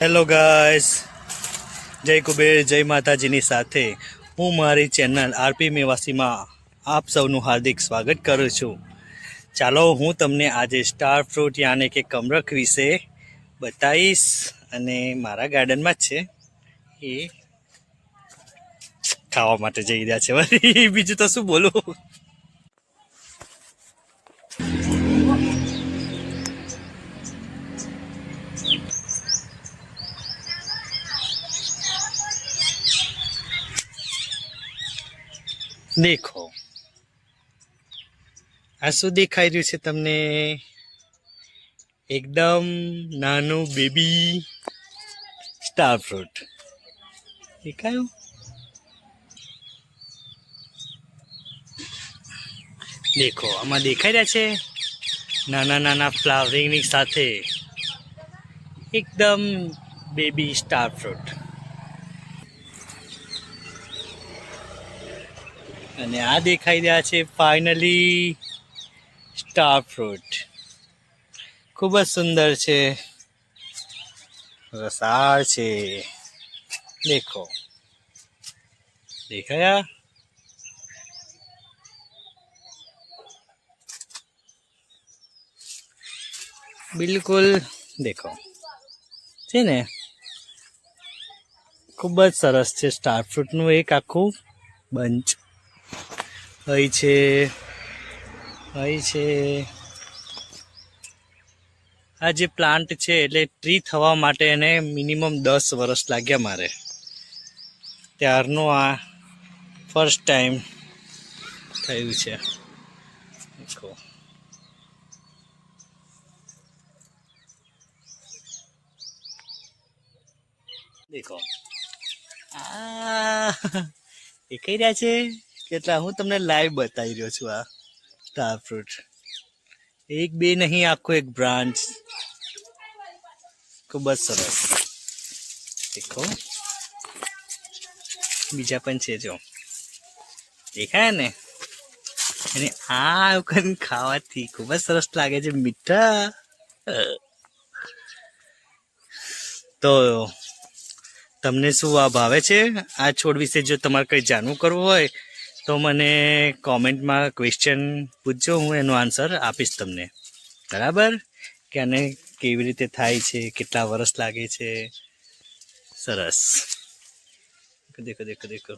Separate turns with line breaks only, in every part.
Hello guys, જય કુબેર, જય માતાજીની સાથે હું મારી ચેનલ આરપી મેવાસીમાં આપ સૌનું હાર્દિક સ્વાગત કરું છું. ચાલો હું તમને આજે સ્ટાર ફ્રૂટ યાને કે કમરક વિશે બતાવીશ અને મારા ગાર્ડનમાં જ છે એ ખાવા માટે જઈ રહ્યા છે. વળી બીજું તો શું બોલું. દેખો આ શું દેખાઈ રહ્યું છે તમને? એકદમ નાનું બેબી સ્ટાર ફ્રૂટ દેખાયું? દેખો આમાં દેખાઈ રહ્યા છે નાના નાના ફ્લાવરિંગની સાથે એકદમ બેબી સ્ટાર ફ્રૂટ. અને આ દેખાઈ રહ્યા છે ફાઇનલી સ્ટાર ફ્રૂટ. ખૂબ જ સુંદર છે, રસાળ છે. દેખો દેખાયા? બિલકુલ દેખો છે ને, ખૂબ જ સરસ છે. સ્ટાર ફ્રૂટનું એક આખું બંચ અહીં છે, અહીં છે. આ જે પ્લાન્ટ છે એટલે ટ્રી થવા માટે એને મિનિમમ 10 વર્ષ લાગ્યા મારે. ત્યારનું આ ફર્સ્ટ ટાઈમ થયું છે. દેખો દેખો આ દેખાઈ રહ્યા છે કેટલા? હું તમને લાઈવ બતાવી રહ્યો છું. આ સ્ટાર ફ્રૂટ એક બે નહીં, આખો એક બ્રાન્ચ. ખૂબ જ સરસ. દેખો બીજા પણ છે, જો દેખાય ને. અને આ ખાવાથી ખૂબ જ સરસ લાગે છે, મીઠા. તો તમને શું આ ભાવે છે? આ છોડ વિશે જો તમારે કંઈ જાણવું કરવું હોય તો મને કોમેન્ટમાં ક્વેશ્ચન પૂછજો, હું એનો આન્સર આપીશ તમને. બરાબર? કે આને કેવી રીતે થાય છે, કેટલા વર્ષ લાગે છે. સરસ. દેખો દેખો દેખો.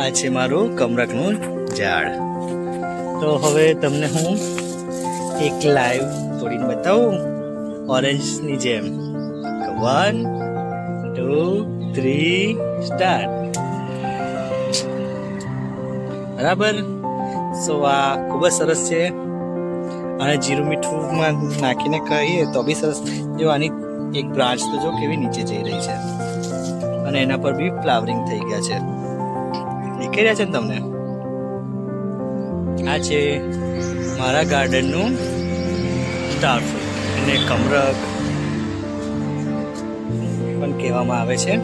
આ છે મારું કમરકનું ઝાડ. તો હવે તમને હું એક લાઈવ તોડીને બતાવું ઓરેન્જની જેમ. 1 2 3 સ્ટાર્ટ. બરાબર? સો આ ખૂબ જ સરસ છે. અને જીરું મીઠુંમાં નાખીને કહીએ તો બી સરસ. જો આની એક બ્રાન્ચ તો જો કેવી નીચે જઈ રહી છે અને એના પર બી ફ્લાવરિંગ થઈ ગયા છે. દેખાઈ રહ્યા છે ને તમને? આ છે મારા ગાર્ડનનું સ્ટાર ફ્રૂટ, એને કમરક પણ કહેવામાં આવે છે.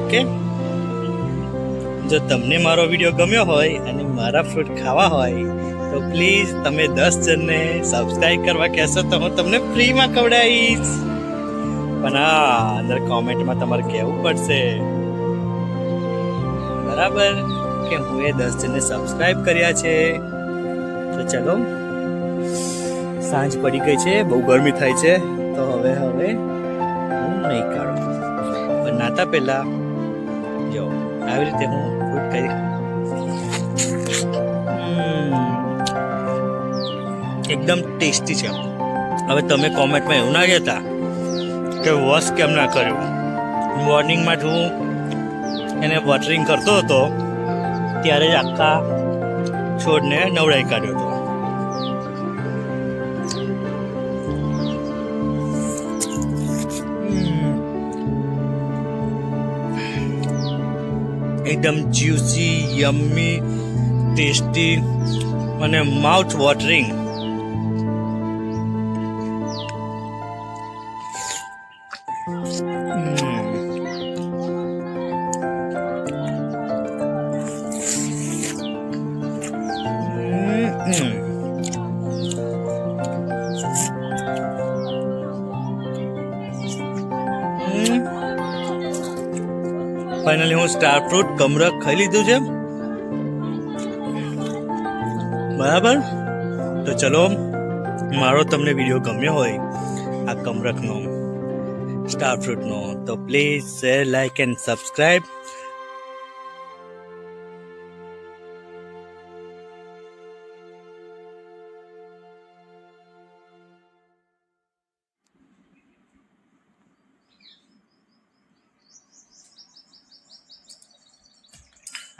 ઓકે, જો તમને મારો વિડીયો ગમ્યો હોય અને મારા ફ્રૂટ ખાવા હોય તો પ્લીઝ તમે 10 જણને સબસ્ક્રાઈબ કરવા કહેશો તો હું તમને ફ્રીમાં ખવડાવીશ. પણ હા, અંદર કોમેન્ટમાં તમારે કહેવું પડશે, બરાબર, કે હું એ 10 જણને સબસ્ક્રાઈબ કર્યા છે. તો ચલો, સાંજ પડી ગઈ છે, બહુ ગરમી થાય છે, તો હવે હું નહીં કાઢું. પણ નાતા પહેલા જો આવી રીતે હું ફ્રૂટ કરી એકદમ ટેસ્ટી છે. હવે તમે કોમેન્ટમાં એવું ના કહેતા કે વોશ કેમ ના કર્યું. મોર્નિંગમાં હું એને વોટરિંગ કરતો હતો ત્યારે જ આખા છોડને નવડાવી કાઢ્યો હતો. एकदम ज्यूसी, यम्मी, टेस्टी અને માઉથ વોટરિંગ. ફાઇનલી હું સ્ટાર ફ્રૂટ કમરક ખાઈ લીધું છે. બરાબર, તો ચલો, મારો તમને વિડીયો ગમ્યો હોય આ કમરકનો, સ્ટાર ફ્રૂટનો, તો please share, like and subscribe.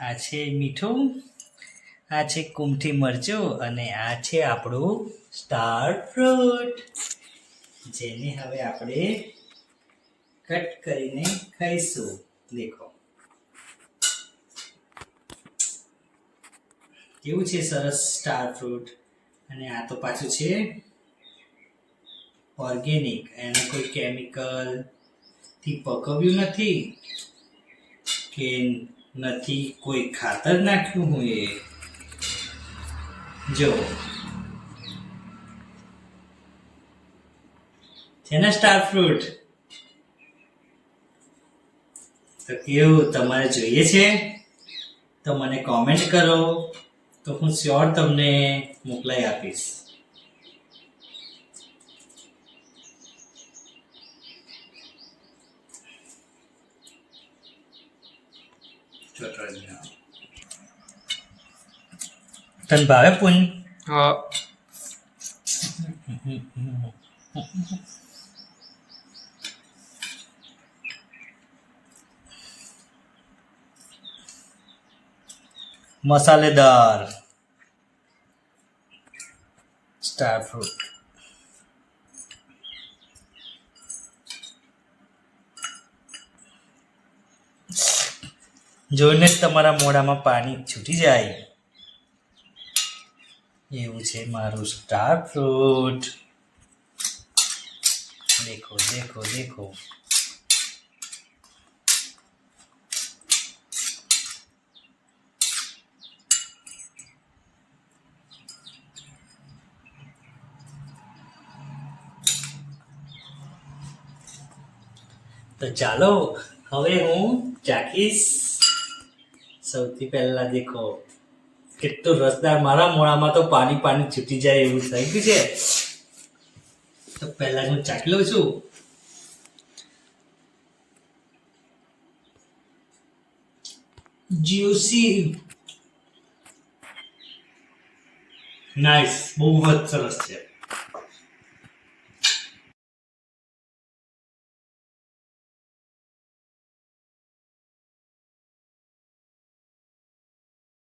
આ છે મીઠું, આ છે કુમઠી મરચું અને આ છે આપણું સ્ટાર ફ્રૂટ, જેને હવે આપણે કટ કરીને ખાઈશું. દેખો કેવું છે સરસ સ્ટાર ફ્રૂટ. અને આ તો પાછું છે ઓર્ગેનિક, એને કોઈ કેમિકલ થી પકવ્યું નથી કે નથી કોઈ ખાતર નાખ્યું હોય. જો છે ને સ્ટાર ફ્રૂટ. તો કેવું, તમારે જોઈએ છે તો મને કોમેન્ટ કરો, તો હું શ્યોર તમને મોકલાઈ આપીશ. તને ભાવે પૂન?
હા.
મસાલેદાર સ્ટાર ફ્રૂટ. જોઈને જ તમારા મોઢામાં પાણી છૂટી જાય એવું છે મારું સ્ટાર ફ્રૂટ. દેખો દેખો દેખો. તો ચાલો હવે હું ચાખીશ. સૌથી પહેલા દેખો કેટલું રસદાર, મારા મોઢામાં તો પાણી પાણી છૂટી જાય એવું થઈ ગયું છે. તો પહેલા હું ચાખી લઉં છું. જ્યુસી, નાઈસ, બહુ જ સરસ છે.